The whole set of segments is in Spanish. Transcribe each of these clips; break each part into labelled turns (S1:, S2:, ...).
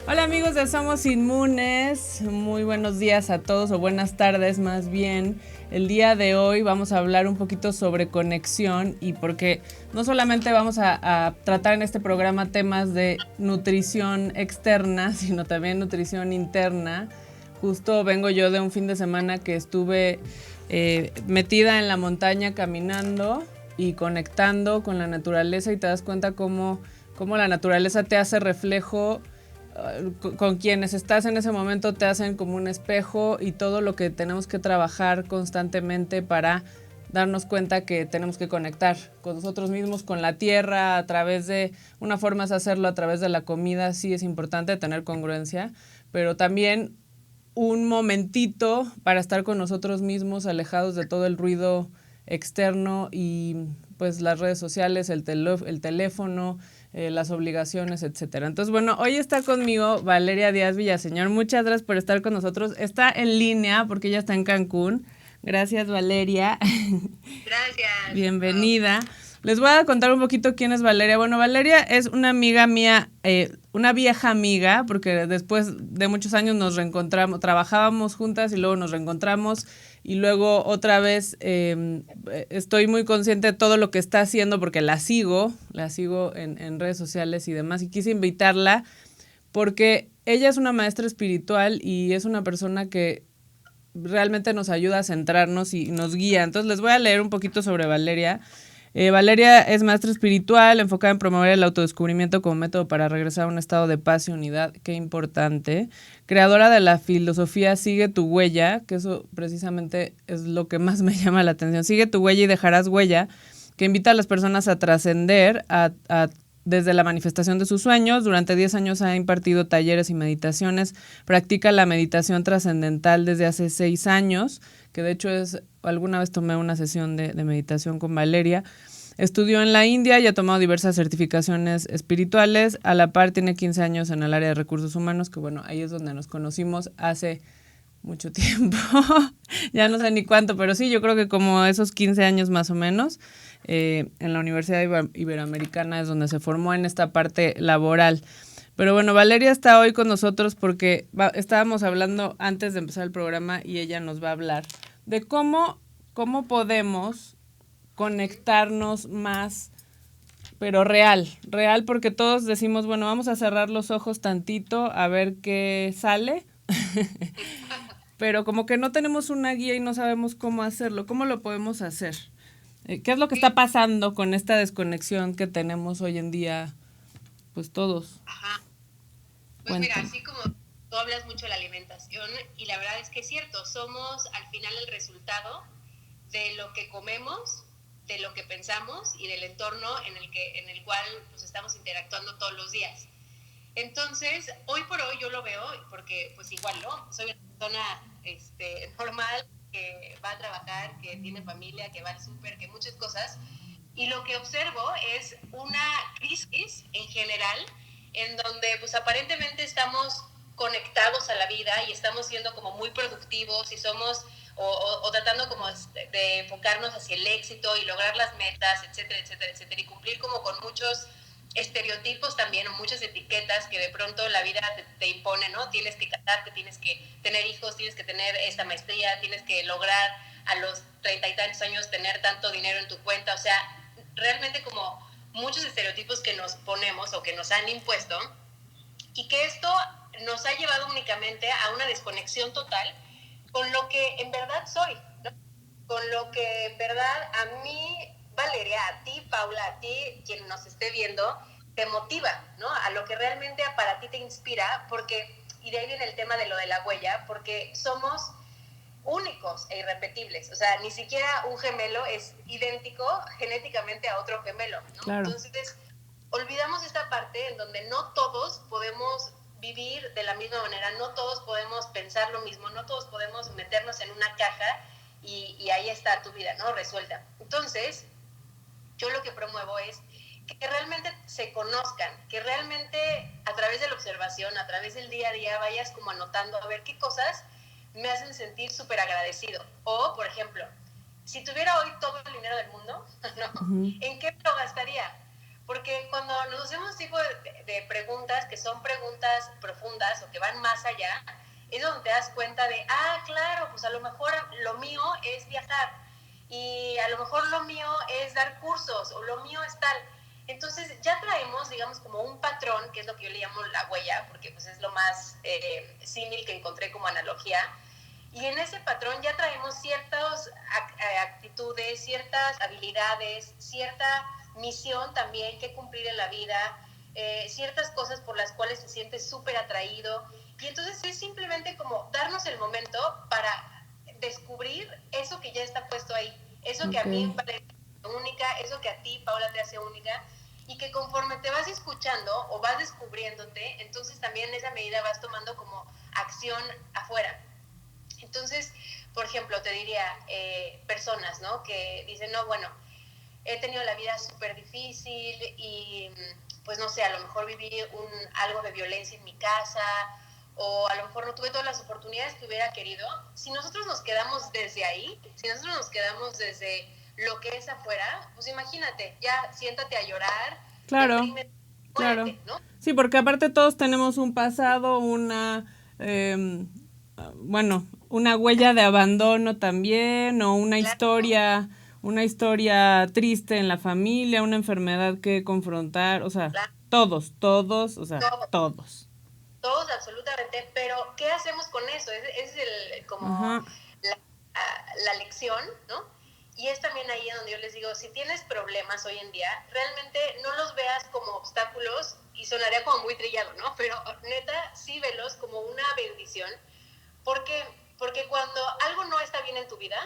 S1: Hola amigos de Somos Inmunes, muy buenos días a todos o buenas tardes más bien. El día de hoy vamos a hablar un poquito sobre conexión y porque no solamente vamos a tratar en este programa temas de nutrición externa, sino también nutrición interna. Justo vengo yo de un fin de semana que estuve metida en la montaña caminando y conectando con la naturaleza y te das cuenta cómo la naturaleza te hace reflejo con quienes estás en ese momento te hacen como un espejo y todo lo que tenemos que trabajar constantemente para darnos cuenta que tenemos que conectar con nosotros mismos, con la tierra, a través de, una forma es hacerlo a través de la comida, sí es importante tener congruencia, pero también un momentito para estar con nosotros mismos, alejados de todo el ruido externo y pues las redes sociales, el teléfono, las obligaciones, etcétera. Entonces, bueno, hoy está conmigo Valeria Díaz Villaseñor. Muchas gracias por estar con nosotros. Está en línea porque ella está en Cancún. Gracias, Valeria.
S2: Gracias.
S1: Bienvenida. Les voy a contar un poquito quién es Valeria. Bueno, Valeria es una amiga mía, una vieja amiga, porque después de muchos años nos reencontramos, trabajábamos juntas y luego nos reencontramos y luego otra vez estoy muy consciente de todo lo que está haciendo porque la sigo en redes sociales y demás y quise invitarla porque ella es una maestra espiritual y es una persona que realmente nos ayuda a centrarnos y nos guía. Entonces les voy a leer un poquito sobre Valeria. Valeria es maestra espiritual enfocada en promover el autodescubrimiento como método para regresar a un estado de paz y unidad. Qué importante. Creadora de la filosofía Sigue tu huella, que eso precisamente es lo que más me llama la atención. Sigue tu huella y dejarás huella, que invita a las personas a trascender desde la manifestación de sus sueños. Durante 10 años ha impartido talleres y meditaciones. Practica la meditación trascendental desde hace 6 años, que de hecho alguna vez tomé una sesión de meditación con Valeria. Estudió en la India y ha tomado diversas certificaciones espirituales. A la par tiene 15 años en el área de recursos humanos, que bueno, ahí es donde nos conocimos hace mucho tiempo. Ya no sé ni cuánto, pero sí, yo creo que como esos 15 años más o menos. En la Universidad Iberoamericana es donde se formó en esta parte laboral. Pero bueno, Valeria está hoy con nosotros porque estábamos hablando antes de empezar el programa y ella nos va a hablar de cómo podemos conectarnos más, pero real porque todos decimos, bueno, vamos a cerrar los ojos tantito a ver qué sale, pero como que no tenemos una guía y no sabemos cómo hacerlo. ¿Cómo lo podemos hacer? ¿Qué es lo que está pasando con esta desconexión que tenemos hoy en día, pues todos?
S2: Ajá. Pues mira,
S1: Cuéntame.
S2: así como tú hablas mucho de la alimentación, y la verdad es que es cierto, somos al final el resultado de lo que comemos, de lo que pensamos y del entorno en el cual pues, estamos interactuando todos los días. Entonces, hoy por hoy yo lo veo, porque pues igual, ¿no? Soy una persona normal, que va a trabajar, que tiene familia, que va al súper, que muchas cosas. Y lo que observo es una crisis en general, en donde pues aparentemente estamos conectados a la vida y estamos siendo como muy productivos y somos o tratando como de enfocarnos hacia el éxito y lograr las metas, etcétera, etcétera, etcétera, y cumplir como con muchos estereotipos también o muchas etiquetas que de pronto la vida te impone, ¿no? Tienes que casarte, tienes que tener hijos, tienes que tener esta maestría, tienes que lograr a los 30 y tantos años tener tanto dinero en tu cuenta, o sea, realmente como muchos estereotipos que nos ponemos o que nos han impuesto y que esto nos ha llevado únicamente a una desconexión total con lo que en verdad soy, ¿no? Con lo que en verdad a mí, Valeria, a ti, Paula, a ti, quien nos esté viendo, te motiva, ¿no? A lo que realmente para ti te inspira, porque, y de ahí viene el tema de lo de la huella, porque somos únicos e irrepetibles, o sea, ni siquiera un gemelo es idéntico genéticamente a otro gemelo, ¿no?
S1: Claro.
S2: Entonces, olvidamos esta parte en donde no todos podemos vivir de la misma manera, no todos podemos pensar lo mismo, no todos podemos meternos en una caja y ahí está tu vida, ¿no? Resuelta. Entonces, yo lo que promuevo es que realmente se conozcan, que realmente a través de la observación, a través del día a día, vayas como anotando a ver qué cosas me hacen sentir súper agradecido. O, por ejemplo, si tuviera hoy todo el dinero del mundo, ¿no? ¿En qué lo gastaría? Porque cuando nos hacemos este tipo de preguntas que son preguntas profundas o que van más allá, es donde te das cuenta de, claro, pues a lo mejor lo mío es viajar y a lo mejor lo mío es dar cursos o lo mío es tal. Entonces ya traemos, digamos, como un patrón, que es lo que yo le llamo la huella, porque pues es lo más símil que encontré como analogía. Y en ese patrón ya traemos ciertas actitudes, ciertas habilidades, cierta misión también que cumplir en la vida, ciertas cosas por las cuales se siente súper atraído. Y entonces es simplemente como darnos el momento para descubrir eso que ya está puesto ahí, eso que a mí me parece única, eso que a ti, Paula, te hace única, y que conforme te vas escuchando o vas descubriéndote, entonces también en esa medida vas tomando como acción afuera. Entonces, por ejemplo, te diría personas, ¿no? Que dicen, no, bueno, he tenido la vida súper difícil y, pues no sé, a lo mejor viví algo de violencia en mi casa o a lo mejor no tuve todas las oportunidades que hubiera querido. Si nosotros nos quedamos desde ahí, si nosotros nos quedamos desde lo que es afuera, pues imagínate, ya siéntate a llorar,
S1: Claro,
S2: deprime,
S1: claro.
S2: muérete, ¿no?
S1: Sí, porque aparte todos tenemos un pasado, bueno, una huella de abandono también, o una historia triste en la familia, una enfermedad que confrontar, o sea,
S2: Claro,
S1: todos, o sea,
S2: todo.
S1: todos.
S2: Todos, absolutamente, pero ¿qué hacemos con eso? Es como
S1: Ajá,
S2: la, la lección, ¿no? Y es también ahí donde yo les digo, si tienes problemas hoy en día, realmente no los veas como obstáculos, y sonaría como muy trillado, ¿no? Pero neta, sí velos como una bendición, porque, porque cuando algo no está bien en tu vida,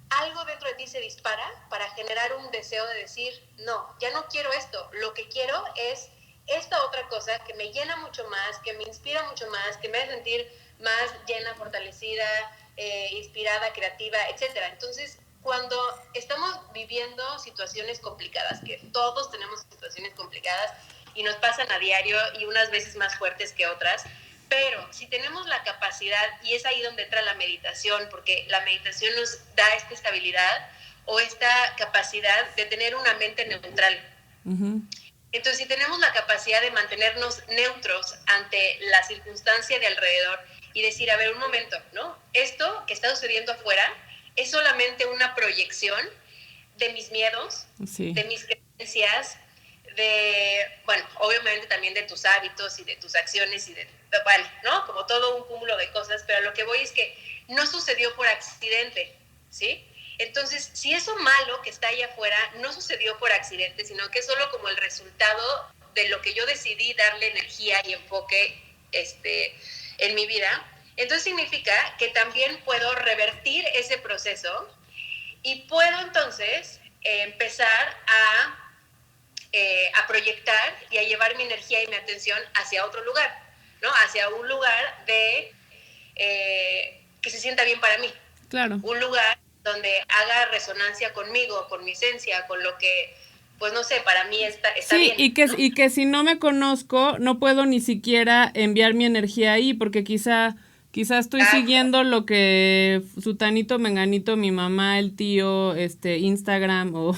S2: algo dentro de ti se dispara para generar un deseo de decir, no, ya no quiero esto, lo que quiero es esta otra cosa que me llena mucho más, que me inspira mucho más, que me hace sentir más llena, fortalecida, inspirada, creativa, etcétera. Entonces, cuando estamos viviendo situaciones complicadas, que todos tenemos situaciones complicadas y nos pasan a diario y unas veces más fuertes que otras, pero si tenemos la capacidad, y es ahí donde entra la meditación, porque la meditación nos da esta estabilidad o esta capacidad de tener una mente neutral.
S1: uh-huh.
S2: Entonces, si tenemos la capacidad de mantenernos neutros ante la circunstancia de alrededor y decir, a ver, un momento, ¿no? Esto que está sucediendo afuera es solamente una proyección de mis miedos,
S1: Sí.
S2: de mis creencias, bueno, obviamente también de tus hábitos y de tus acciones y vale, ¿no? Como todo un cúmulo de cosas, pero a lo que voy es que no sucedió por accidente, ¿sí? Entonces, si eso malo que está ahí afuera no sucedió por accidente, sino que es solo como el resultado de lo que yo decidí darle energía y enfoque en mi vida, entonces significa que también puedo revertir ese proceso y puedo entonces empezar a proyectar y a llevar mi energía y mi atención hacia otro lugar, ¿no? Hacia un lugar que se sienta bien para mí.
S1: Claro.
S2: Un lugar donde haga resonancia conmigo, con mi esencia, con lo que, pues no sé, para mí está
S1: sí,
S2: bien.
S1: ¿no? Y que si no me conozco, no puedo ni siquiera enviar mi energía ahí, porque quizá estoy siguiendo lo que sutanito, menganito, mi mamá, el tío, Instagram o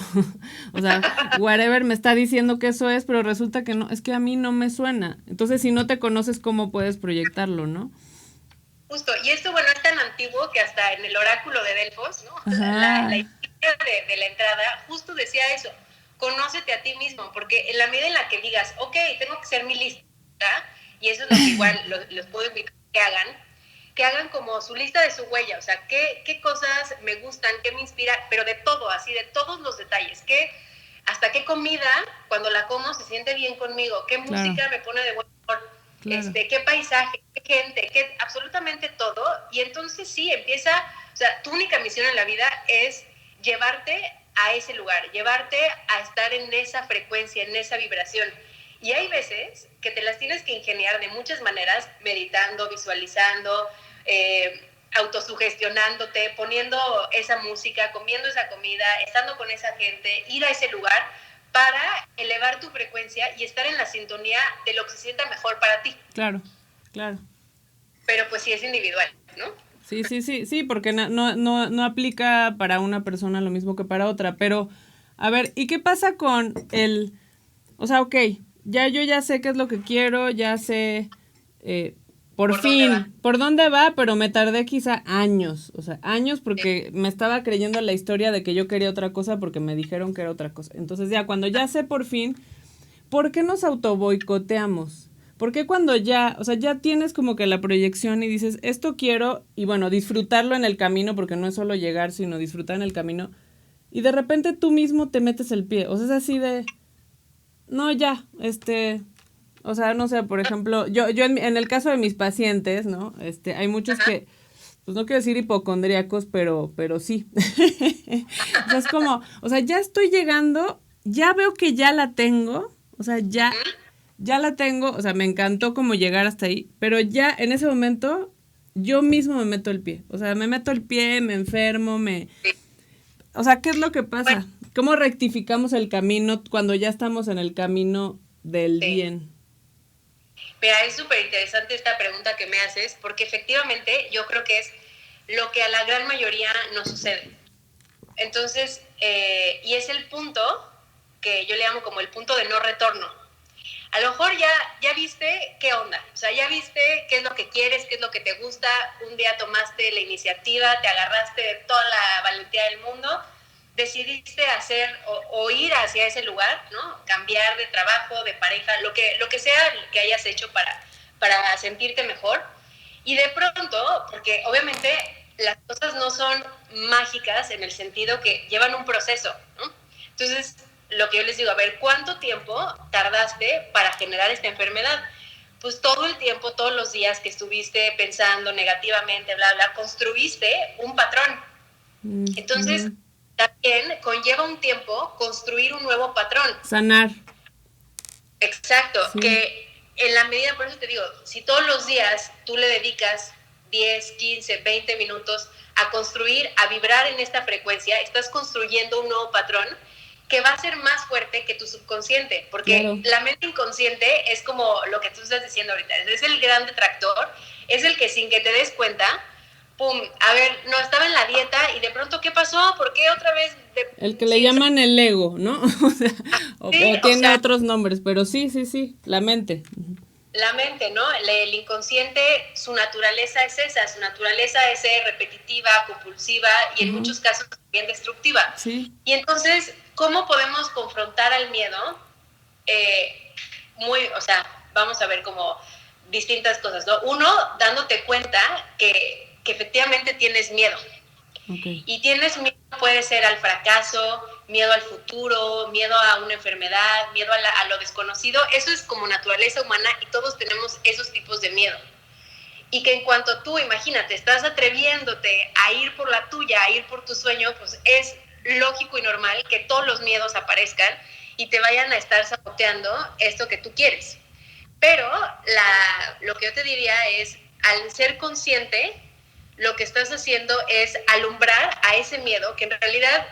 S1: sea, whatever me está diciendo que eso es, pero resulta que no, es que a mí no me suena. Entonces, si no te conoces, ¿cómo puedes proyectarlo, no?
S2: Justo, y esto, bueno, es tan antiguo que hasta en el oráculo de Delfos, ¿no? La historia de la entrada justo decía eso, conócete a ti mismo, porque en la medida en la que digas, ok, tengo que ser mi lista, y eso es lo que igual los puedo invitar que hagan como su lista de su huella, o sea, qué cosas me gustan, qué me inspira, pero de todo, así, de todos los detalles, hasta qué comida, cuando la como, se siente bien conmigo, qué música me pone de buen humor, qué paisaje, qué gente, absolutamente todo, y entonces sí, o sea, tu única misión en la vida es llevarte a ese lugar, llevarte a estar en esa frecuencia, en esa vibración. Y hay veces que te las tienes que ingeniar de muchas maneras, meditando, visualizando, autosugestionándote, poniendo esa música, comiendo esa comida, estando con esa gente, ir a ese lugar para elevar tu frecuencia y estar en la sintonía de lo que se sienta mejor para ti.
S1: Claro.
S2: Pero pues sí es individual, ¿no?
S1: Sí, porque no aplica para una persona lo mismo que para otra, pero a ver, ¿y qué pasa con o sea, ok, yo ya sé qué es lo que quiero, ya sé
S2: ¿Por dónde va?
S1: por dónde va, pero me tardé quizá años, o sea, años
S2: Sí.
S1: porque me estaba creyendo la historia de que yo quería otra cosa porque me dijeron que era otra cosa. Entonces ya cuando ya sé por fin, ¿por qué nos autoboicoteamos? ¿Por qué cuando ya, o sea, ya tienes como que la proyección y dices, esto quiero, y bueno, disfrutarlo en el camino, porque no es solo llegar, sino disfrutar en el camino, y de repente tú mismo te metes el pie, o sea, es así de, no, ya, o sea, no sé, por ejemplo, yo en el caso de mis pacientes, ¿no? Hay muchos
S2: Ajá.
S1: que, pues no quiero decir hipocondríacos, pero sí. O sea, es como, o sea, ya estoy llegando, ya veo que ya la tengo, o sea, ya la tengo, o sea, me encantó como llegar hasta ahí, pero ya en ese momento yo mismo me meto el pie, o sea, me meto el pie, me enfermo,
S2: Sí.
S1: o sea, ¿qué es lo que
S2: Bueno,
S1: pasa? ¿Cómo rectificamos el camino cuando ya estamos en el camino del
S2: sí.
S1: bien?
S2: Mira, es súper interesante esta pregunta que me haces, porque efectivamente yo creo que es lo que a la gran mayoría nos sucede. Entonces, y es el punto que yo le llamo como el punto de no retorno. A lo mejor ya viste qué onda, o sea, ya viste qué es lo que quieres, qué es lo que te gusta, un día tomaste la iniciativa, te agarraste de toda la valentía del mundo, decidiste hacer o ir hacia ese lugar, ¿no? Cambiar de trabajo, de pareja, lo que sea que hayas hecho para sentirte mejor. Y de pronto, porque obviamente las cosas no son mágicas en el sentido que llevan un proceso, ¿no? Entonces, lo que yo les digo, a ver, ¿cuánto tiempo tardaste para generar esta enfermedad? Pues todo el tiempo, todos los días que estuviste pensando negativamente, bla, bla, construiste un patrón. Entonces,
S1: Ujú.
S2: también conlleva un tiempo construir un nuevo patrón.
S1: Sanar,
S2: Exacto,
S1: sí.
S2: que en la medida, por eso te digo, si todos los días tú le dedicas 10, 15, 20 minutos a construir, a vibrar en esta frecuencia, estás construyendo un nuevo patrón que va a ser más fuerte que tu subconsciente, porque
S1: Claro.
S2: la mente inconsciente es como lo que tú estás diciendo ahorita, es el gran detractor, es el que sin que te des cuenta, pum, a ver, no, estaba en la dieta y de pronto, ¿qué pasó? ¿Por qué otra vez?
S1: El que le
S2: Sin
S1: llaman el ego, ¿no? O sea,
S2: sí,
S1: o
S2: o
S1: tiene
S2: sea,
S1: otros nombres, pero sí, sí, sí, la mente.
S2: la mente, ¿no? El inconsciente, su naturaleza es esa, su naturaleza es ser repetitiva, compulsiva y en
S1: Ujú.
S2: muchos casos también destructiva.
S1: Sí,
S2: Y entonces, ¿cómo podemos confrontar al miedo? O sea, vamos a ver como distintas cosas, ¿no? Uno, dándote cuenta que efectivamente tienes miedo.
S1: ok.
S2: Y tienes miedo, puede ser al fracaso, miedo al futuro, miedo a una enfermedad, miedo a lo desconocido. Eso es como naturaleza humana y todos tenemos esos tipos de miedo. Y que en cuanto tú, imagínate, estás atreviéndote a ir por la tuya, a ir por tu sueño, pues es lógico y normal que todos los miedos aparezcan y te vayan a estar saboteando esto que tú quieres. Pero lo que yo te diría es, al ser consciente, lo que estás haciendo es alumbrar a ese miedo que en realidad,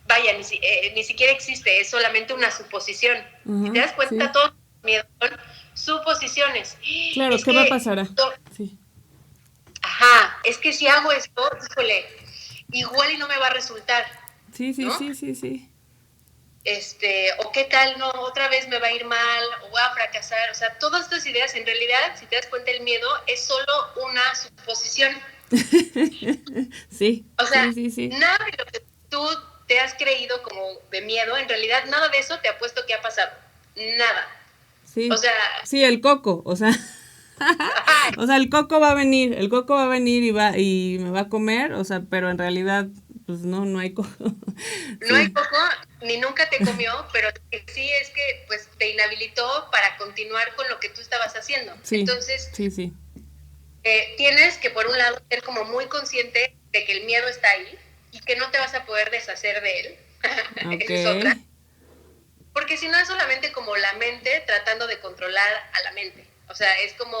S2: vaya, ni siquiera existe, es solamente una suposición. Si te
S1: Ajá,
S2: das cuenta,
S1: sí.
S2: todos los miedos son suposiciones.
S1: Claro,
S2: Es
S1: ¿qué va a
S2: que,
S1: pasar? Sí.
S2: ajá, es que si hago esto, híjole, igual y no me va a resultar,
S1: Sí, sí,
S2: ¿no?
S1: sí, sí, sí.
S2: O qué tal, no, otra vez me va a ir mal, o voy a fracasar, o sea, todas estas ideas, en realidad, si te das cuenta, el miedo es solo una suposición.
S1: Sí,
S2: O sea,
S1: sí, sí, sí.
S2: nada de lo que tú te has creído como de miedo, en realidad, nada de eso te apuesto que ha pasado. Nada. O
S1: Sí.
S2: sea,
S1: Sí, el coco, o sea,
S2: ajá,
S1: o sea, el coco va a venir y me va a comer, o sea, pero en realidad, pues no, no hay coco.
S2: no hay
S1: Sí,
S2: poco, ni nunca te comió, pero sí es que pues te inhabilitó para continuar con lo que tú estabas haciendo.
S1: sí,
S2: Entonces,
S1: sí, sí.
S2: tienes que por un lado ser como muy consciente de que el miedo está ahí y que no te vas a poder deshacer de él.
S1: Ok.
S2: Esa es otra. Porque si no es solamente como la mente tratando de controlar a la mente. O sea, es como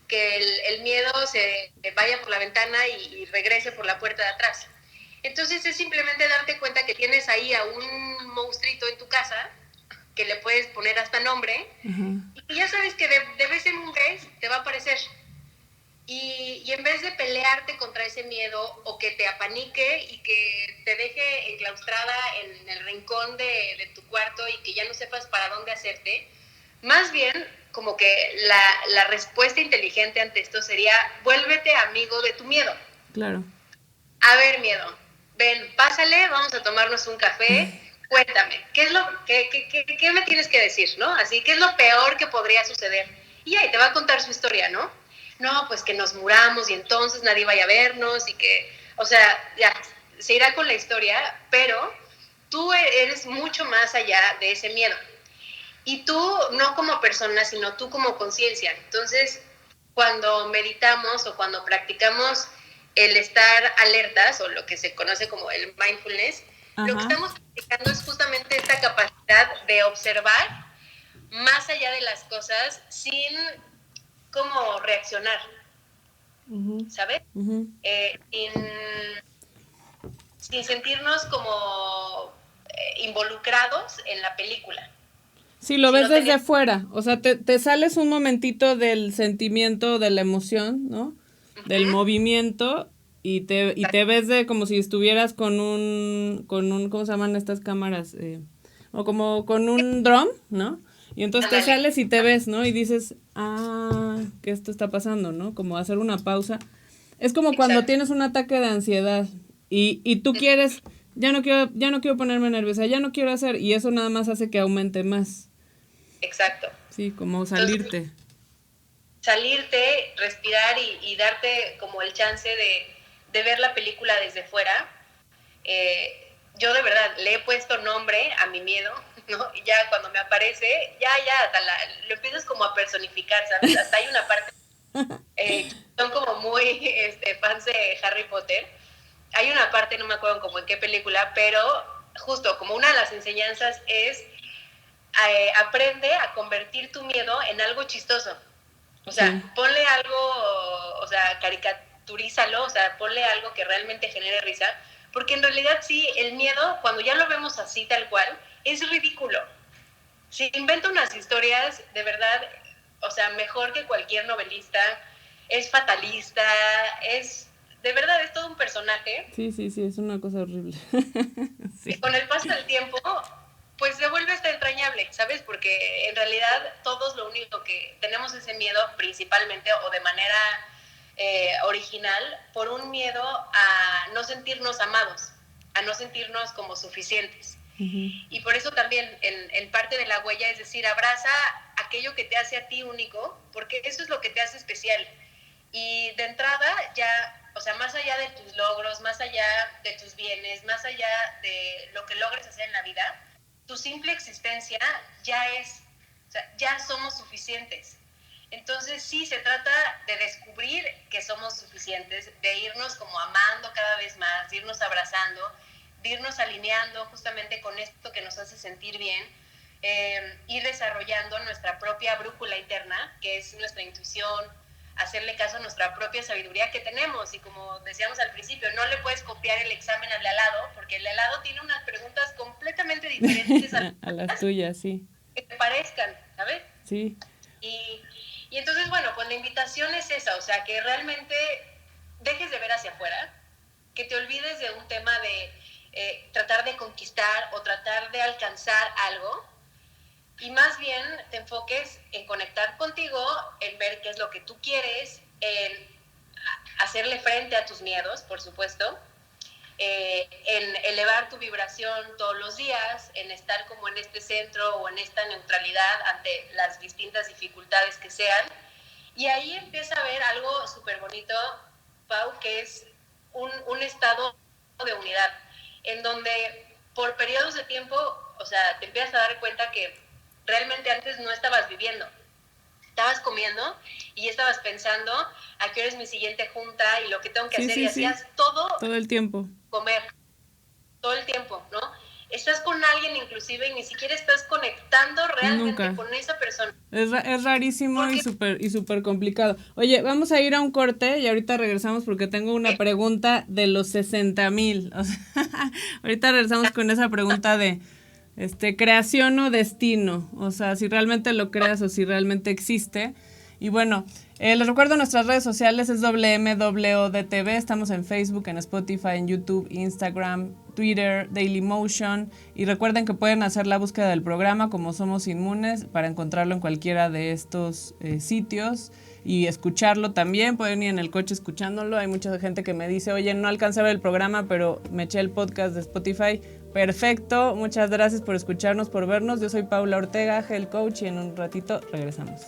S2: que el miedo se vaya por la ventana y regrese por la puerta de atrás. Entonces es simplemente darte cuenta que tienes ahí a un monstruito en tu casa, que le puedes poner hasta nombre,
S1: Ajá.
S2: y ya sabes que de vez en un vez te va a aparecer. Y en vez de pelearte contra ese miedo o que te apanique y que te deje enclaustrada en el rincón de tu cuarto y que ya no sepas para dónde hacerte, más bien como que la respuesta inteligente ante esto sería vuélvete amigo de tu miedo.
S1: Claro.
S2: A ver, miedo, ven, pásale, vamos a tomarnos un café, cuéntame, ¿qué me tienes que decir, no? Así, ¿qué es lo peor que podría suceder? Y ahí te va a contar su historia, ¿no? No, pues que nos muramos y entonces nadie vaya a vernos y que, o sea, ya, se irá con la historia, pero tú eres mucho más allá de ese miedo. Y tú no como persona, sino tú como conciencia. Entonces, cuando meditamos o cuando practicamos el estar alertas o lo que se conoce como el mindfulness,
S1: Ajá.
S2: lo que estamos practicando es justamente esta capacidad de observar más allá de las cosas sin como reaccionar, ¿sabes? Sin sentirnos como involucrados en la película.
S1: Sí, lo ves desde fuera, o sea, te sales un momentito del sentimiento, de la emoción, ¿no? Del movimiento y te ves de como si estuvieras con un, ¿cómo se llaman estas cámaras? O como con un dron, ¿no? Y entonces te sales y te ves, ¿no? Y dices, que esto está pasando, ¿no? Como hacer una pausa. Es como cuando tienes un ataque de ansiedad y tú quieres, ya no quiero ponerme nerviosa, ya no quiero hacer, y eso nada más hace que aumente más.
S2: Exacto.
S1: Sí, como salirte.
S2: Entonces, salirte, respirar y darte como el chance de ver la película desde fuera. Yo de verdad le he puesto nombre a mi miedo, ¿no? Y ya cuando me aparece, ya, lo empiezas como a personificar, ¿sabes? Hasta hay una parte, son como muy fans de Harry Potter. Hay una parte, no me acuerdo como en qué película, pero justo como una de las enseñanzas es aprende a convertir tu miedo en algo chistoso. O sea, ponle algo, o sea, caricaturízalo, o sea, ponle algo que realmente genere risa, porque en realidad sí, el miedo, cuando ya lo vemos así tal cual, es ridículo. Se inventa unas historias, de verdad, o sea, mejor que cualquier novelista, es fatalista, de verdad, es todo un personaje.
S1: Sí, es una cosa horrible.
S2: Sí. Y con el paso del tiempo, pues se vuelve hasta entrañable, ¿sabes? Porque en realidad todos lo único que tenemos ese miedo principalmente o de manera original por un miedo a no sentirnos amados, a no sentirnos como suficientes. Y por eso también en parte de la huella es decir, abraza aquello que te hace a ti único, porque eso es lo que te hace especial. Y de entrada ya, o sea, más allá de tus logros, más allá de tus bienes, más allá de lo que logres hacer en la vida, tu simple existencia ya es, o sea, ya somos suficientes. Entonces sí, se trata de descubrir que somos suficientes, de irnos como amando cada vez más, de irnos abrazando, de irnos alineando justamente con esto que nos hace sentir bien, ir desarrollando nuestra propia brújula interna, que es nuestra intuición, hacerle caso a nuestra propia sabiduría que tenemos. Y como decíamos al principio, no le puedes copiar el examen al de al lado, porque el de al lado tiene unas preguntas completamente diferentes
S1: a las tuyas, sí.
S2: Que te parezcan, ¿sabes?
S1: Sí.
S2: Y entonces, bueno, pues la invitación es esa, o sea, que realmente dejes de ver hacia afuera, que te olvides de un tema de tratar de conquistar o tratar de alcanzar algo, y más bien te enfoques en conectar contigo, en ver qué es lo que tú quieres, en hacerle frente a tus miedos, por supuesto, en elevar tu vibración todos los días, en estar como en este centro o en esta neutralidad ante las distintas dificultades que sean. Y ahí empieza a haber algo súper bonito, Pau, que es un estado de unidad, en donde por periodos de tiempo, o sea, te empiezas a dar cuenta que realmente antes no estabas viviendo. Estabas comiendo y estabas pensando a qué hora es mi siguiente junta y lo que tengo que hacer, y hacías todo
S1: el tiempo.
S2: Comer, todo el tiempo, ¿no? Estás con alguien inclusive y ni siquiera estás conectando realmente con esa persona.
S1: Es rarísimo y súper complicado. Oye, vamos a ir a un corte y ahorita regresamos porque tengo una pregunta de los 60,000. O sea, ahorita regresamos con esa pregunta de creación o destino. O sea, si realmente lo creas o si realmente existe. Y bueno, les recuerdo nuestras redes sociales, es WMWDTV, estamos en Facebook, en Spotify, en YouTube, Instagram, Twitter, Dailymotion, y recuerden que pueden hacer la búsqueda del programa como Somos Inmunes para encontrarlo en cualquiera de estos sitios y escucharlo también. Pueden ir en el coche escuchándolo. Hay mucha gente que me dice, oye, no alcancé a ver el programa, pero me eché el podcast de Spotify. Perfecto, muchas gracias por escucharnos, por vernos. Yo soy Paula Ortega, Health Coach, y en un ratito regresamos.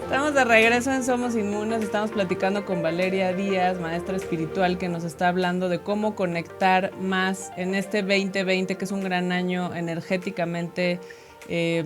S1: Estamos de regreso en Somos Inmunes, estamos platicando con Valeria Díaz, maestra espiritual, que nos está hablando de cómo conectar más en este 2020, que es un gran año energéticamente,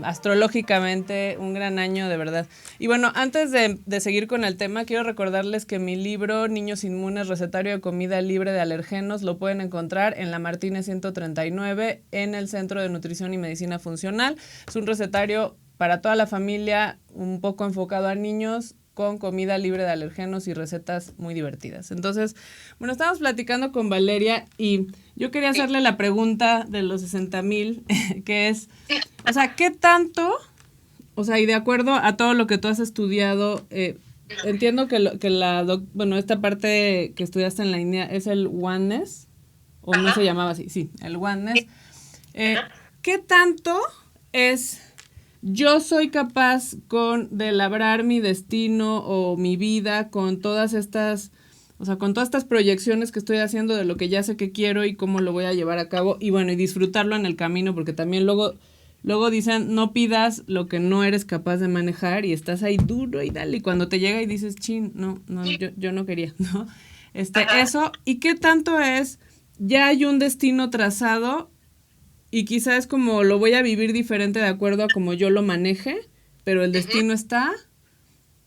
S1: astrológicamente, un gran año de verdad. Y bueno, antes de seguir con el tema, quiero recordarles que mi libro Niños Inmunes, recetario de comida libre de alergenos, lo pueden encontrar en la Martínez 139 en el Centro de Nutrición y Medicina Funcional. Es un recetario para toda la familia, un poco enfocado a niños, con comida libre de alergenos y recetas muy divertidas. Entonces, bueno, estábamos platicando con Valeria y yo quería hacerle la pregunta de los 60,000, que es, o sea, ¿qué tanto, o sea, y de acuerdo a todo lo que tú has estudiado, entiendo que esta parte que estudiaste en la India es el Oneness, o no se llamaba así, sí, el Oneness. ¿Qué tanto es... yo soy capaz de labrar mi destino o mi vida con todas estas, o sea, con todas estas proyecciones que estoy haciendo de lo que ya sé que quiero y cómo lo voy a llevar a cabo, y bueno, y disfrutarlo en el camino, porque también luego dicen, no pidas lo que no eres capaz de manejar, y estás ahí duro y dale, y cuando te llega y dices, chin, no, yo no quería, ¿no? Eso, ¿y qué tanto es, ya hay un destino trazado, y quizás es como lo voy a vivir diferente de acuerdo a como yo lo maneje, pero el destino está,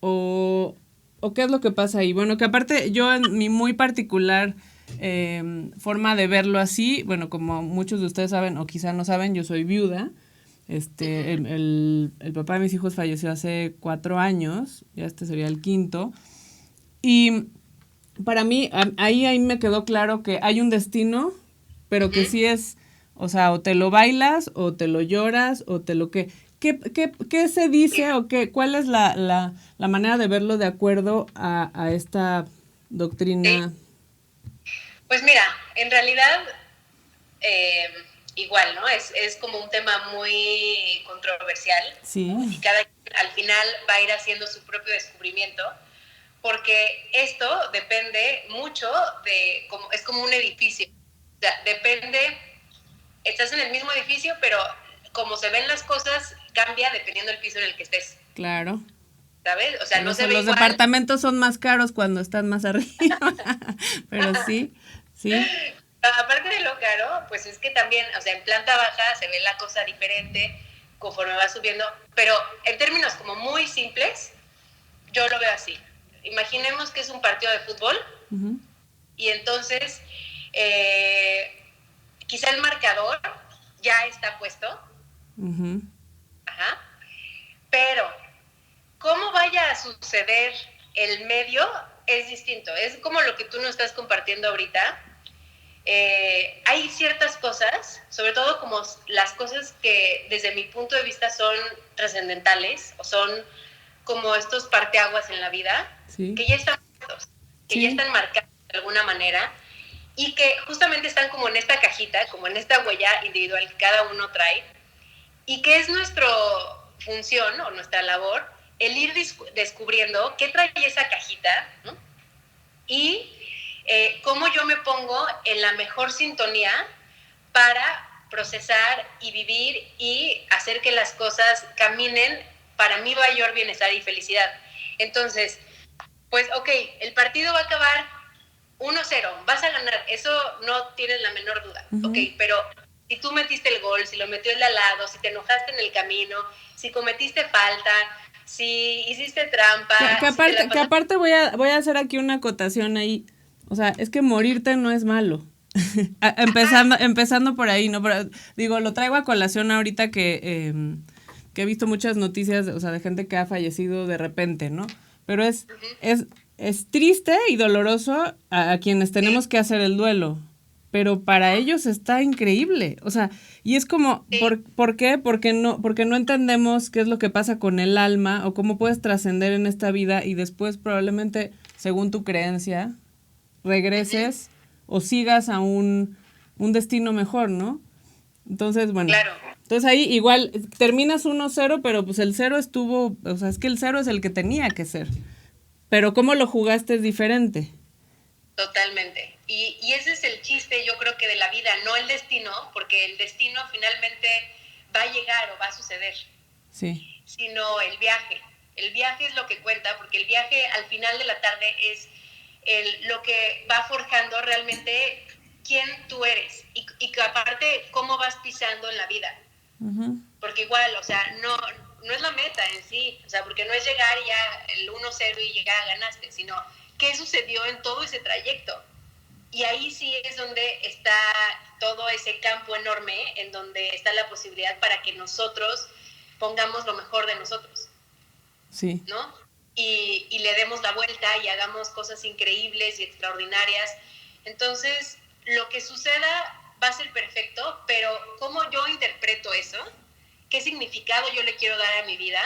S1: o qué es lo que pasa ahí? Bueno, que aparte yo en mi muy particular forma de verlo así, bueno, como muchos de ustedes saben, o quizás no saben, yo soy viuda. El papá de mis hijos falleció hace 4 años, ya sería el 5º, y para mí, ahí me quedó claro que hay un destino, pero que sí es... O sea, o te lo bailas, o te lo lloras, o te lo que... ¿Qué se dice o cuál es la manera de verlo de acuerdo a esta
S2: Sí.
S1: doctrina?
S2: Pues mira, en realidad eh, igual, ¿no? Es como un tema muy controversial y
S1: Sí,
S2: cada quien al final va a ir haciendo su propio descubrimiento, porque esto depende mucho de, como, es como un edificio, o sea, depende, estás en el mismo edificio, pero como se ven las cosas cambia dependiendo del piso en el que estés,
S1: claro.
S2: ¿sabes? O sea,
S1: Por
S2: no se
S1: eso
S2: ve
S1: los
S2: igual.
S1: departamentos son más caros cuando están más arriba. Pero sí, sí.
S2: Aparte de lo caro, pues es que también, o sea, en planta baja se ve la cosa diferente conforme va subiendo, pero en términos como muy simples, yo lo veo así. Imaginemos que es un partido de fútbol
S1: Uh-huh.
S2: y entonces quizá el marcador ya está puesto,
S1: Uh-huh.
S2: ajá, pero cómo vaya a suceder el medio es distinto. Es como lo que tú nos estás compartiendo ahorita. Hay ciertas cosas, sobre todo como las cosas que desde mi punto de vista son trascendentales o son como estos parteaguas en la vida,
S1: Sí,
S2: que ya están puestos, que ya
S1: sí.
S2: están marcados de alguna manera y que justamente están como en esta cajita, como en esta huella individual que cada uno trae y que es nuestra función o nuestra labor el ir descubriendo qué trae esa cajita, ¿no? Y cómo yo me pongo en la mejor sintonía para procesar y vivir y hacer que las cosas caminen para mi mayor bienestar y felicidad. Entonces, pues ok, el partido va a acabar 1-0, vas a ganar, eso no tienes la menor duda, ok,
S1: Uh-huh.
S2: pero si tú metiste el gol, si lo metió el de al lado, si te enojaste en el camino, si cometiste falta, si hiciste trampa, si te la
S1: Que
S2: pasaste...
S1: aparte voy a hacer aquí una acotación ahí. O sea, es que morirte no es malo. Empezando por ahí, ¿no? Pero, digo, lo traigo a colación ahorita que he visto muchas noticias, o sea, de gente que ha fallecido de repente, ¿no? Pero es triste y doloroso a quienes
S2: Sí,
S1: tenemos que hacer el duelo. Pero para ellos está increíble. O sea, y es como,
S2: sí,
S1: ¿por qué? Porque no entendemos qué es lo que pasa con el alma o cómo puedes trascender en esta vida y después probablemente, según tu creencia, regreses o sigas a un destino mejor, ¿no? Entonces, bueno,
S2: claro.
S1: entonces ahí igual terminas 1-0, pero pues el cero estuvo, o sea, es que el cero es el que tenía que ser. Pero cómo lo jugaste es diferente.
S2: Totalmente. Y ese es el chiste, yo creo que de la vida, no el destino, porque el destino finalmente va a llegar o va a suceder,
S1: Sí.
S2: sino el viaje. El viaje es lo que cuenta, porque el viaje al final de la tarde es lo que va forjando realmente quién tú eres y que aparte cómo vas pisando en la vida.
S1: Uh-huh.
S2: Porque igual, o sea, no es la meta en sí, o sea, porque no es llegar y ya el 1-0 y ya ganaste, sino qué sucedió en todo ese trayecto. Y ahí sí es donde está todo ese campo enorme, en donde está la posibilidad para que nosotros pongamos lo mejor de nosotros,
S1: Sí.
S2: ¿no? Y le demos la vuelta y hagamos cosas increíbles y extraordinarias. Entonces, lo que suceda va a ser perfecto, pero cómo yo interpreto eso, qué significado yo le quiero dar a mi vida,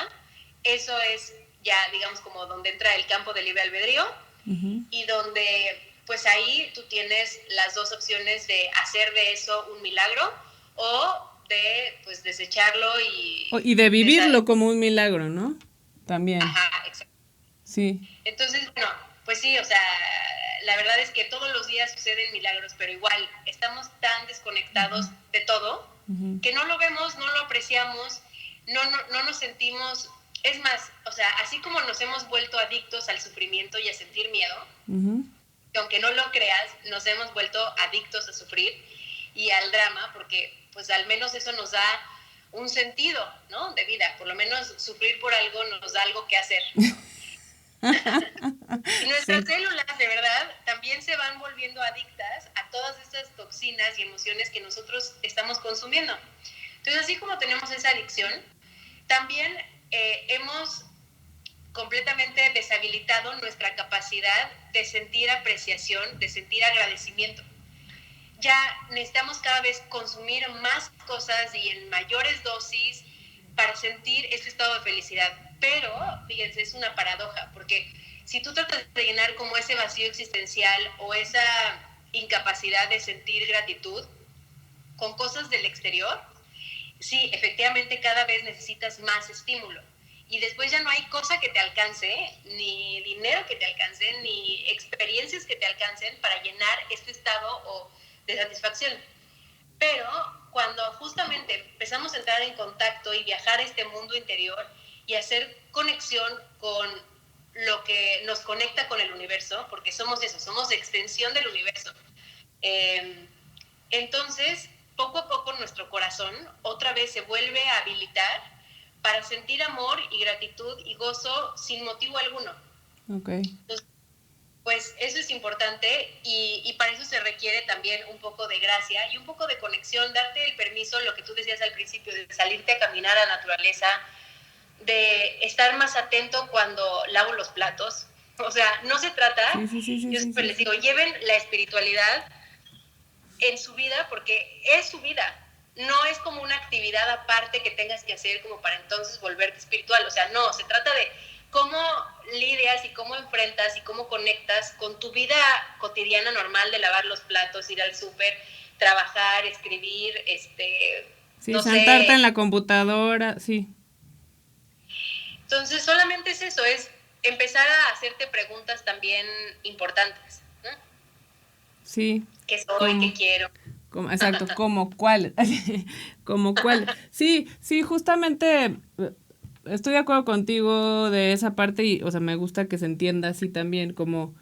S2: eso es ya, digamos, como donde entra el campo del libre albedrío
S1: Uh-huh.
S2: y donde, pues ahí tú tienes las dos opciones de hacer de eso un milagro o de, pues, desecharlo
S1: Y de vivirlo como un milagro, ¿no? También.
S2: Ajá, exacto.
S1: Sí.
S2: Entonces, bueno, pues sí, o sea, la verdad es que todos los días suceden milagros, pero igual estamos tan desconectados de todo
S1: Uh-huh.
S2: que no lo vemos, no lo apreciamos, no nos sentimos, es más, o sea, así como nos hemos vuelto adictos al sufrimiento y a sentir miedo,
S1: Uh-huh.
S2: que aunque no lo creas, nos hemos vuelto adictos a sufrir y al drama, porque pues al menos eso nos da un sentido, ¿no? De vida, por lo menos sufrir por algo nos da algo que hacer, ¿no? Y nuestras
S1: Sí.
S2: células, de verdad, también se van volviendo adictas a todas estas toxinas y emociones que nosotros estamos consumiendo. Entonces, así como tenemos esa adicción, también hemos completamente deshabilitado nuestra capacidad de sentir apreciación, de sentir agradecimiento. ya necesitamos cada vez consumir más cosas y en mayores dosis para sentir este estado de felicidad. Pero, fíjense, es una paradoja, porque si tú tratas de llenar como ese vacío existencial o esa incapacidad de sentir gratitud con cosas del exterior, sí, efectivamente cada vez necesitas más estímulo. Y después ya no hay cosa que te alcance, ni dinero que te alcance, ni experiencias que te alcancen para llenar este estado de satisfacción. Pero cuando justamente empezamos a entrar en contacto y viajar a este mundo interior y hacer conexión con lo que nos conecta con el universo, porque somos eso, somos extensión del universo, entonces poco a poco nuestro corazón otra vez se vuelve a habilitar para sentir amor y gratitud y gozo sin motivo alguno.
S1: Okay.
S2: Entonces, pues eso es importante y para eso se requiere también un poco de gracia y un poco de conexión, darte el permiso, lo que tú decías al principio, de salirte a caminar a la naturaleza, de estar más atento cuando lavo los platos. O sea, no se trata, yo siempre les digo, lleven la espiritualidad en su vida porque es su vida. No es como una actividad aparte que tengas que hacer como para entonces volverte espiritual. O sea, no, se trata de cómo lidias y cómo enfrentas y cómo conectas con tu vida cotidiana normal de lavar los platos, ir al súper, trabajar, escribir,
S1: sí, no sentarte sé, en la computadora, sí.
S2: Entonces, solamente es eso, es empezar a hacerte preguntas también importantes, ¿no?
S1: Sí.
S2: ¿Qué soy? ¿Qué quiero?
S1: Exacto, ¿como cuál? ¿Como cuál? Sí, justamente estoy de acuerdo contigo de esa parte y, o sea, me gusta que se entienda así también, como,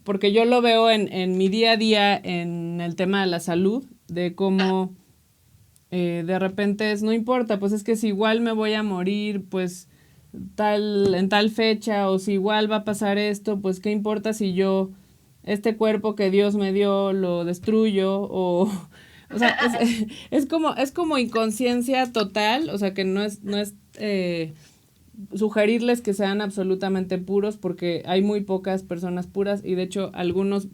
S1: porque yo lo veo en mi día a día en el tema de la salud, de cómo de repente no importa, pues es que si igual me voy a morir, pues en tal fecha, o si igual va a pasar esto, pues qué importa si yo este cuerpo que Dios me dio lo destruyo, o sea, es como inconsciencia total, o sea, que no es sugerirles que sean absolutamente puros, porque hay muy pocas personas puras, y de hecho algunas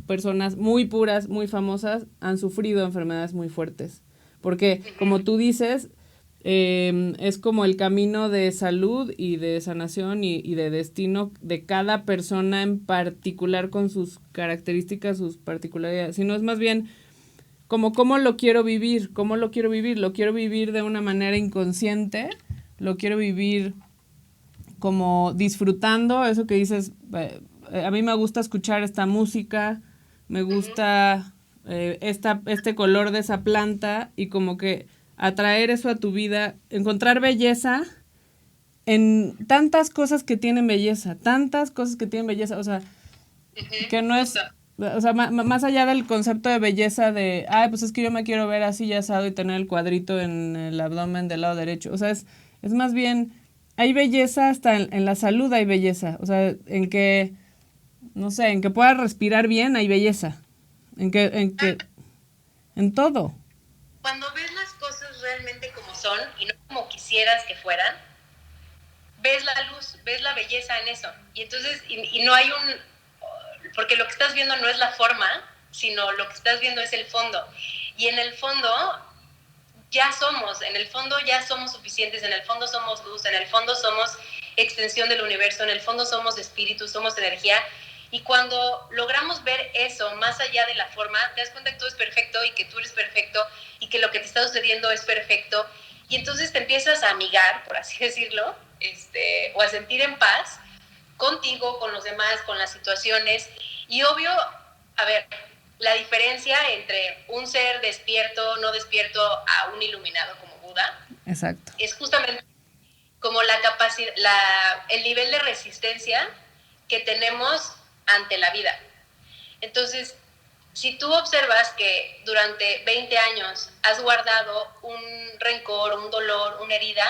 S1: personas muy puras, muy famosas, han sufrido enfermedades muy fuertes, porque como tú dices, es como el camino de salud y de sanación y de destino de cada persona en particular, con sus características, sus particularidades, sino es más bien como cómo lo quiero vivir, lo quiero vivir de una manera inconsciente, lo quiero vivir como disfrutando, eso que dices, a mí me gusta escuchar esta música, me gusta este color de esa planta, y como que atraer eso a tu vida, encontrar belleza en tantas cosas que tienen belleza, o sea, que no es, o sea, más allá del concepto de belleza de, ay, pues es que yo me quiero ver así ya asado y tener el cuadrito en el abdomen del lado derecho, o sea, es más bien, hay belleza hasta en la salud, hay belleza, o sea, en que, no sé, en que puedas respirar bien hay belleza, en todo.
S2: Cuando ves las cosas realmente como son y no como quisieras que fueran, ves la luz, ves la belleza en eso. Y entonces, y no hay porque lo que estás viendo no es la forma, sino lo que estás viendo es el fondo. Y en el fondo en el fondo ya somos suficientes, en el fondo somos luz, en el fondo somos extensión del universo, en el fondo somos espíritu, somos energía. Y cuando logramos ver eso más allá de la forma, te das cuenta que todo es perfecto y que tú eres perfecto y que lo que te está sucediendo es perfecto. Y entonces te empiezas a amigar, por así decirlo, o a sentir en paz contigo, con los demás, con las situaciones. Y obvio, a ver, la diferencia entre un ser despierto, no despierto, a un iluminado como Buda,
S1: exacto,
S2: es justamente como la capacidad, el nivel de resistencia que tenemos ante la vida. Entonces, si tú observas que durante 20 años has guardado un rencor, un dolor, una herida,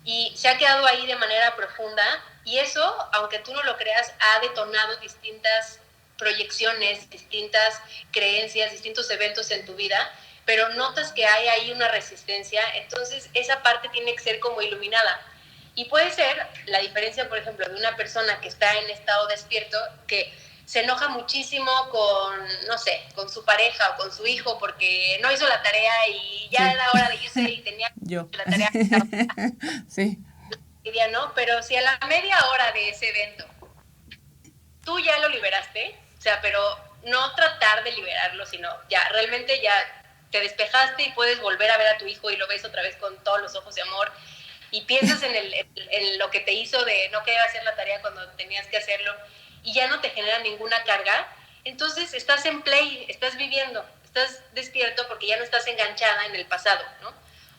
S2: y se ha quedado ahí de manera profunda, y eso, aunque tú no lo creas, ha detonado distintas proyecciones, distintas creencias, distintos eventos en tu vida, pero notas que hay ahí una resistencia, entonces esa parte tiene que ser como iluminada. Y puede ser la diferencia, por ejemplo, de una persona que está en estado despierto, que se enoja muchísimo con, no sé, con su pareja o con su hijo porque no hizo la tarea y ya era hora de irse y tenía la tarea.
S1: Sí.
S2: ¿No? Pero si a la media hora de ese evento tú ya lo liberaste, o sea, pero no tratar de liberarlo, sino ya realmente ya te despejaste y puedes volver a ver a tu hijo y lo ves otra vez con todos los ojos de amor y piensas en lo que te hizo de no querer hacer la tarea cuando tenías que hacerlo y ya no te genera ninguna carga, entonces estás en play, estás viviendo, estás despierto porque ya no estás enganchada en el pasado, ¿no?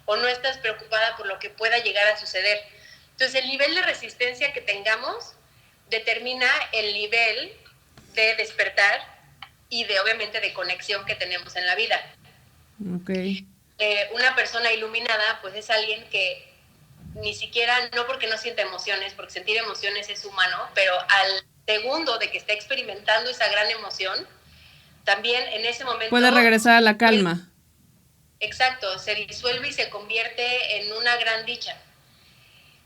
S2: O no estás preocupada por lo que pueda llegar a suceder. Entonces el nivel de resistencia que tengamos determina el nivel de despertar y de obviamente de conexión que tenemos en la vida.
S1: Okay.
S2: Una persona iluminada pues es alguien que ni siquiera, no porque no sienta emociones, porque sentir emociones es humano, pero al segundo de que está experimentando esa gran emoción, también en ese momento
S1: puede regresar a la calma.
S2: Exacto, se disuelve y se convierte en una gran dicha.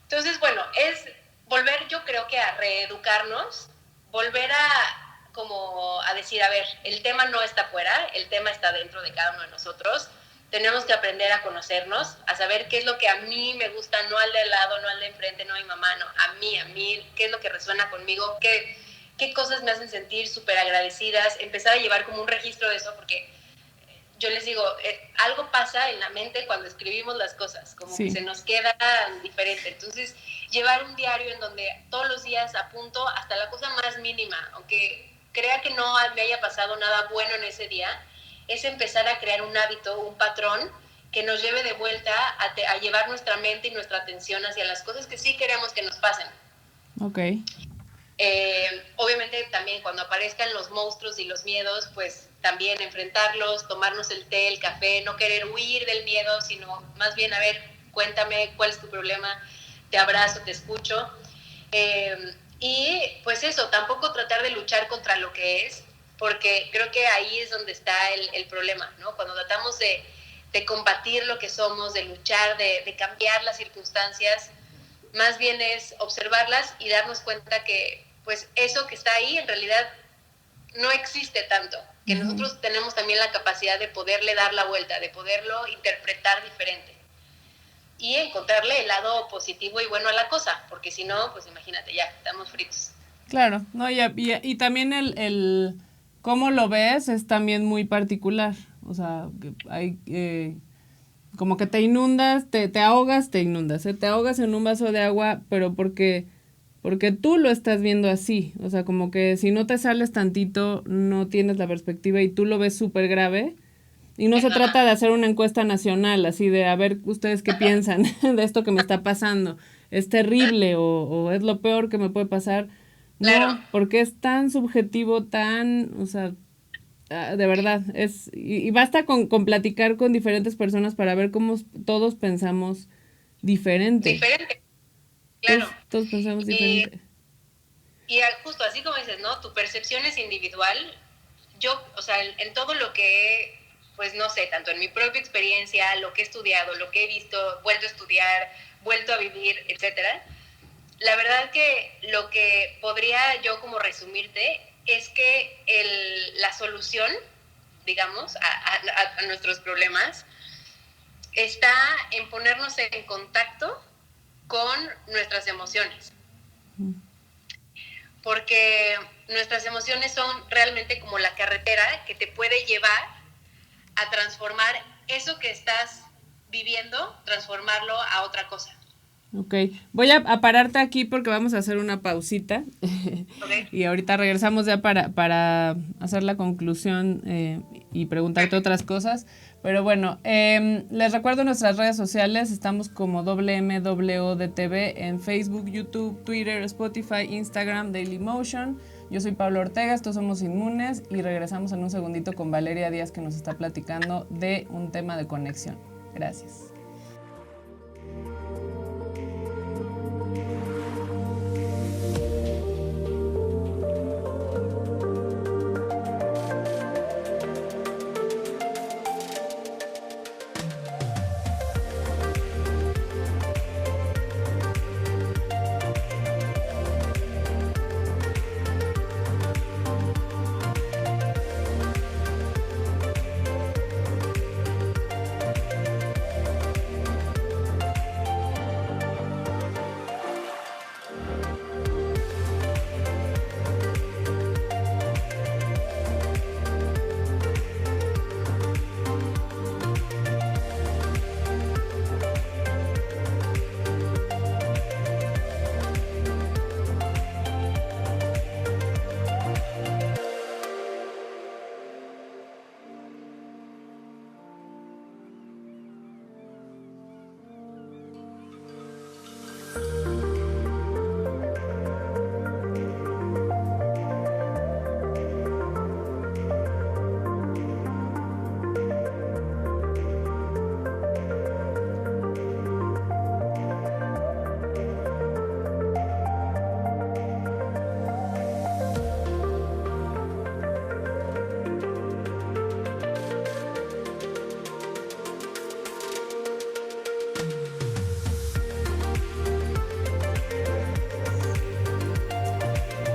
S2: Entonces, bueno, es volver, yo creo que a reeducarnos, volver a decir, a ver, el tema no está afuera, el tema está dentro de cada uno de nosotros. Tenemos que aprender a conocernos, a saber qué es lo que a mí me gusta, no al de al lado, no al de enfrente, no a mi mamá, no, a mí, qué es lo que resuena conmigo, qué cosas me hacen sentir súper agradecidas, empezar a llevar como un registro de eso, porque yo les digo, algo pasa en la mente cuando escribimos las cosas, como que se nos queda diferente. Entonces, llevar un diario en donde todos los días apunto hasta la cosa más mínima, aunque crea que no me haya pasado nada bueno en ese día, es empezar a crear un hábito, un patrón que nos lleve de vuelta a llevar nuestra mente y nuestra atención hacia las cosas que sí queremos que nos pasen.
S1: Ok.
S2: Obviamente también cuando aparezcan los monstruos y los miedos, pues también enfrentarlos, tomarnos el té, el café, no querer huir del miedo, sino más bien, a ver, cuéntame cuál es tu problema, te abrazo, te escucho. Y pues eso, tampoco tratar de luchar contra lo que es, porque creo que ahí es donde está el problema, ¿no? Cuando tratamos de combatir lo que somos, de luchar, de cambiar las circunstancias, más bien es observarlas y darnos cuenta que pues eso que está ahí en realidad no existe tanto, que nosotros tenemos también la capacidad de poderle dar la vuelta, de poderlo interpretar diferente y encontrarle el lado positivo y bueno a la cosa, porque si no, pues imagínate, ya estamos fritos.
S1: Claro, no, y también el cómo lo ves es también muy particular, o sea, hay como que te inundas, te ahogas, te inundas, te ahogas en un vaso de agua, pero porque tú lo estás viendo así, o sea, como que si no te sales tantito, no tienes la perspectiva y tú lo ves súper grave. Y no se trata de hacer una encuesta nacional, así de a ver ustedes qué piensan de esto que me está pasando. ¿Es terrible o es lo peor que me puede pasar?
S2: Claro.
S1: No, porque es tan subjetivo, tan, o sea, de verdad, y basta con platicar con diferentes personas para ver cómo todos pensamos diferente.
S2: Diferente, claro.
S1: Todos pensamos diferente.
S2: Y justo así como dices, ¿no? Tu percepción es individual. Yo, o sea, en todo lo que pues no sé, tanto en mi propia experiencia, lo que he estudiado, lo que he visto, vuelto a estudiar, vuelto a vivir, etcétera. La verdad que lo que podría yo como resumirte es que la solución, digamos, a nuestros problemas está en ponernos en contacto con nuestras emociones. Porque nuestras emociones son realmente como la carretera que te puede llevar a transformar eso que estás viviendo, transformarlo a otra cosa.
S1: Ok, voy a pararte aquí porque vamos a hacer una pausita. Okay. Y ahorita regresamos ya para hacer la conclusión y preguntarte otras cosas. Pero bueno, les recuerdo nuestras redes sociales, estamos como WMWDTV en Facebook, YouTube, Twitter, Spotify, Instagram, Dailymotion. Yo soy Pablo Ortega, estos somos Inmunes y regresamos en un segundito con Valeria Díaz que nos está platicando de un tema de conexión. Gracias.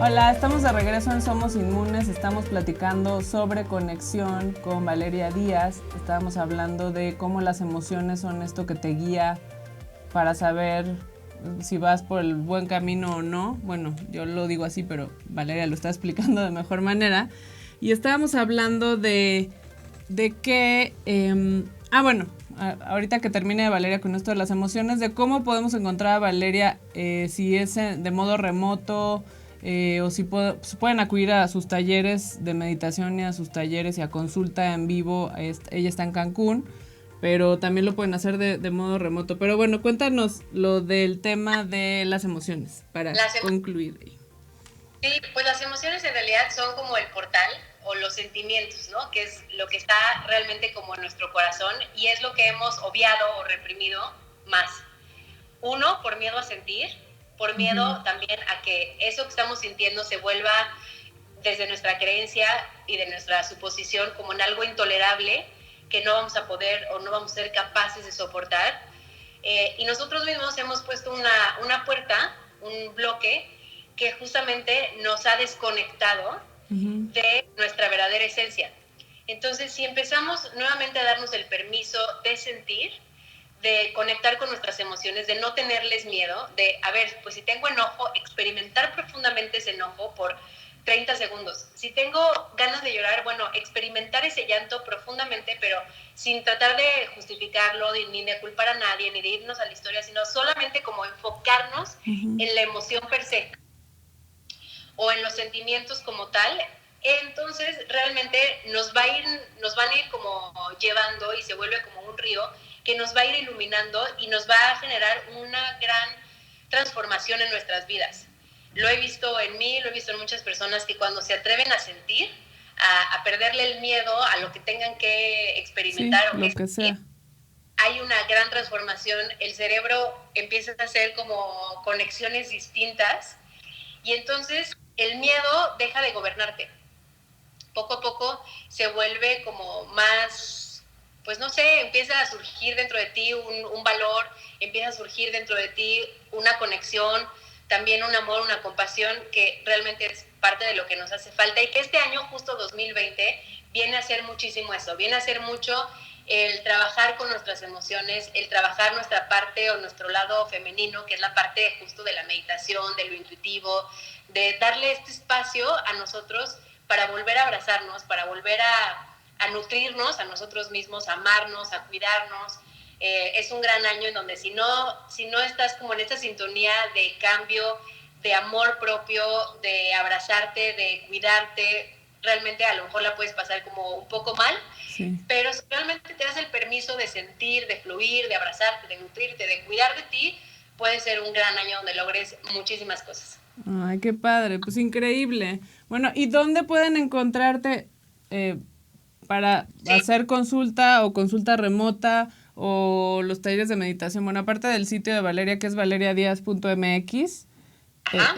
S1: Hola, estamos de regreso en Somos Inmunes, estamos platicando sobre conexión con Valeria Díaz, estábamos hablando de cómo las emociones son esto que te guía para saber si vas por el buen camino o no. Bueno, yo lo digo así, pero Valeria lo está explicando de mejor manera. Y estábamos hablando de que... ahorita que termine Valeria con esto de las emociones, de cómo podemos encontrar a Valeria, si es de modo remoto, o si pueden acudir a sus talleres de meditación y a sus talleres y a consulta en vivo. Ella está en Cancún, pero también lo pueden hacer de modo remoto. Pero bueno, cuéntanos lo del tema de las emociones para concluir.
S2: Sí, pues las emociones en realidad son como el portal o los sentimientos, ¿no? Que es lo que está realmente como en nuestro corazón y es lo que hemos obviado o reprimido más. Uno, por miedo a sentir, por miedo también a que eso que estamos sintiendo se vuelva desde nuestra creencia y de nuestra suposición como en algo intolerable que no vamos a poder o no vamos a ser capaces de soportar. Y nosotros mismos hemos puesto una puerta, un bloque que justamente nos ha desconectado de nuestra verdadera esencia. Entonces, si empezamos nuevamente a darnos el permiso de sentir, de conectar con nuestras emociones, de no tenerles miedo, de, a ver, pues si tengo enojo, experimentar profundamente ese enojo por 30 segundos. Si tengo ganas de llorar, bueno, experimentar ese llanto profundamente, pero sin tratar de justificarlo, ni de culpar a nadie, ni de irnos a la historia, sino solamente como enfocarnos en la emoción per se o en los sentimientos como tal. Entonces realmente nos van a ir como llevando y se vuelve como un río que nos va a ir iluminando y nos va a generar una gran transformación en nuestras vidas. Lo he visto en mí, lo he visto en muchas personas que cuando se atreven a sentir, a perderle el miedo a lo que tengan que experimentar
S1: sí, o lo que sea,
S2: hay una gran transformación. El cerebro empieza a hacer como conexiones distintas y entonces el miedo deja de gobernarte. Poco a poco se vuelve como más, pues no sé, empieza a surgir dentro de ti un valor, empieza a surgir dentro de ti una conexión, también un amor, una compasión que realmente es parte de lo que nos hace falta y que este año, justo 2020, viene a ser muchísimo eso, viene a ser mucho el trabajar con nuestras emociones, el trabajar nuestra parte o nuestro lado femenino, que es la parte justo de la meditación, de lo intuitivo, de darle este espacio a nosotros para volver a abrazarnos, para volver a nutrirnos a nosotros mismos, a amarnos, a cuidarnos. Es un gran año en donde si no estás como en esta sintonía de cambio, de amor propio, de abrazarte, de cuidarte, realmente a lo mejor la puedes pasar como un poco mal, sí. Pero si realmente te das el permiso de sentir, de fluir, de abrazarte, de nutrirte, de cuidar de ti, puede ser un gran año donde logres muchísimas cosas.
S1: Ay, qué padre, pues increíble. Bueno, ¿y dónde pueden encontrarte para hacer consulta o consulta remota o los talleres de meditación? Bueno, aparte del sitio de Valeria, que es valeriadiaz.mx,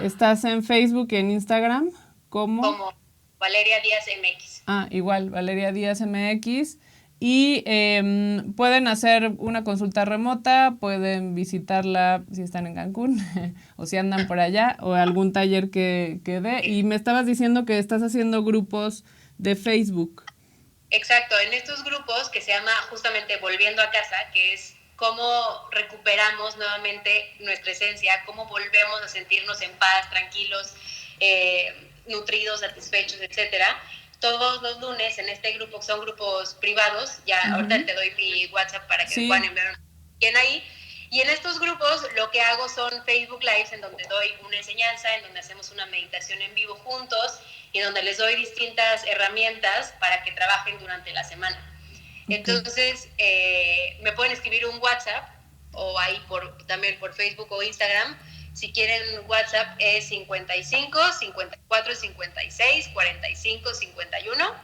S1: ¿estás en Facebook y en Instagram?
S2: Como Valeria Díaz MX.
S1: Igual, Valeria Díaz MX. Y pueden hacer una consulta remota, pueden visitarla si están en Cancún o si andan por allá o algún taller que dé. Y me estabas diciendo que estás haciendo grupos de Facebook.
S2: Exacto, en estos grupos que se llama justamente Volviendo a Casa, que es cómo recuperamos nuevamente nuestra esencia, cómo volvemos a sentirnos en paz, tranquilos, nutridos, satisfechos, etcétera. Todos los lunes en este grupo, que son grupos privados, ya ahorita te doy mi WhatsApp para que me puedan enviar bien ahí. Y en estos grupos lo que hago son Facebook Lives en donde doy una enseñanza, en donde hacemos una meditación en vivo juntos y donde les doy distintas herramientas para que trabajen durante la semana. Entonces, me pueden escribir un WhatsApp o ahí también por Facebook o Instagram. Si quieren WhatsApp es 55 54 56 45 51.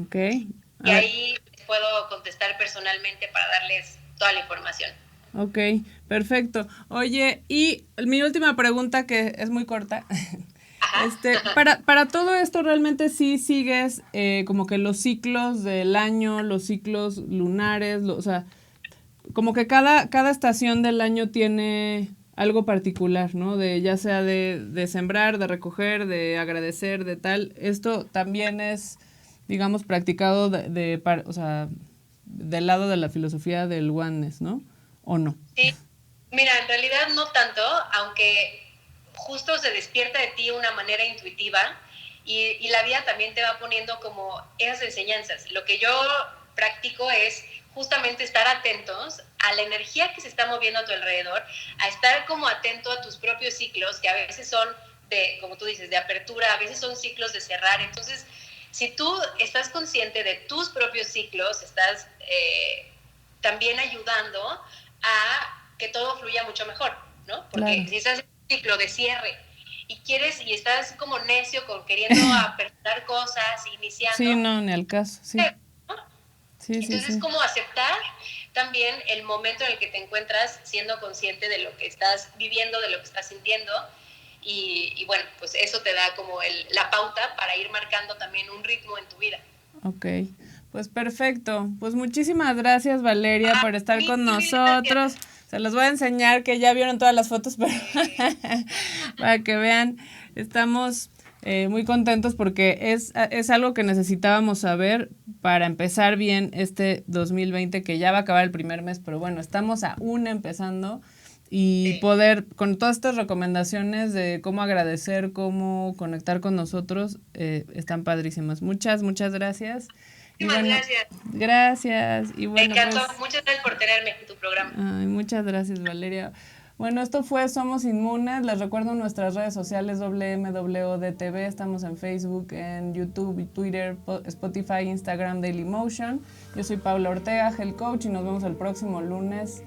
S1: Okay.
S2: Y ahí les puedo contestar personalmente para darles toda la información.
S1: Ok, perfecto. Oye, y mi última pregunta, que es muy corta. Para todo esto realmente sí sigues como que los ciclos del año, los ciclos lunares, o sea, como que cada estación del año tiene algo particular, ¿no? De ya sea de sembrar, de recoger, de agradecer, de tal. Esto también es, digamos, practicado o sea, del lado de la filosofía del oneness, ¿no? ¿O no?
S2: Sí, mira, en realidad no tanto, aunque justo se despierta de ti una manera intuitiva y la vida también te va poniendo como esas enseñanzas. Lo que yo practico es justamente estar atentos a la energía que se está moviendo a tu alrededor, a estar como atento a tus propios ciclos, que a veces son de, como tú dices, de apertura, a veces son ciclos de cerrar. Entonces, si tú estás consciente de tus propios ciclos, estás también ayudando a que todo fluya mucho mejor, ¿no? Porque
S1: Claro.
S2: si estás en un ciclo de cierre y quieres y estás como necio con queriendo apertar cosas,
S1: Sí,
S2: iniciando,
S1: no, ni al caso, sí.
S2: ¿no?
S1: Sí, sí,
S2: Entonces,
S1: sí.
S2: como aceptar también el momento en el que te encuentras siendo consciente de lo que estás viviendo, de lo que estás sintiendo. Y bueno, pues eso te da como la pauta para ir marcando también un ritmo en tu vida.
S1: Ok, pues perfecto. Pues muchísimas gracias, Valeria, por estar con
S2: Mil
S1: nosotros.
S2: gracias.
S1: Se los voy a enseñar, que ya vieron todas las fotos, pero para que vean, estamos muy contentos porque es algo que necesitábamos saber para empezar bien este 2020, que ya va a acabar el primer mes, pero bueno, estamos aún empezando. Y
S2: Sí.
S1: poder, con todas estas recomendaciones de cómo agradecer, cómo conectar con nosotros, están padrísimas. Muchas, muchas gracias. Y
S2: Muchísimas
S1: bueno,
S2: gracias.
S1: gracias. Y
S2: Me
S1: bueno,
S2: encantó.
S1: pues,
S2: Muchas gracias por tenerme en tu programa.
S1: ay, muchas gracias, Valeria. Bueno, esto fue Somos Inmunes. Les recuerdo nuestras redes sociales WMWDTV. Estamos en Facebook, en YouTube, Twitter, Spotify, Instagram, Dailymotion. Yo soy Paula Ortega, Health Coach, y nos vemos el próximo lunes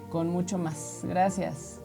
S1: con mucho más. Gracias.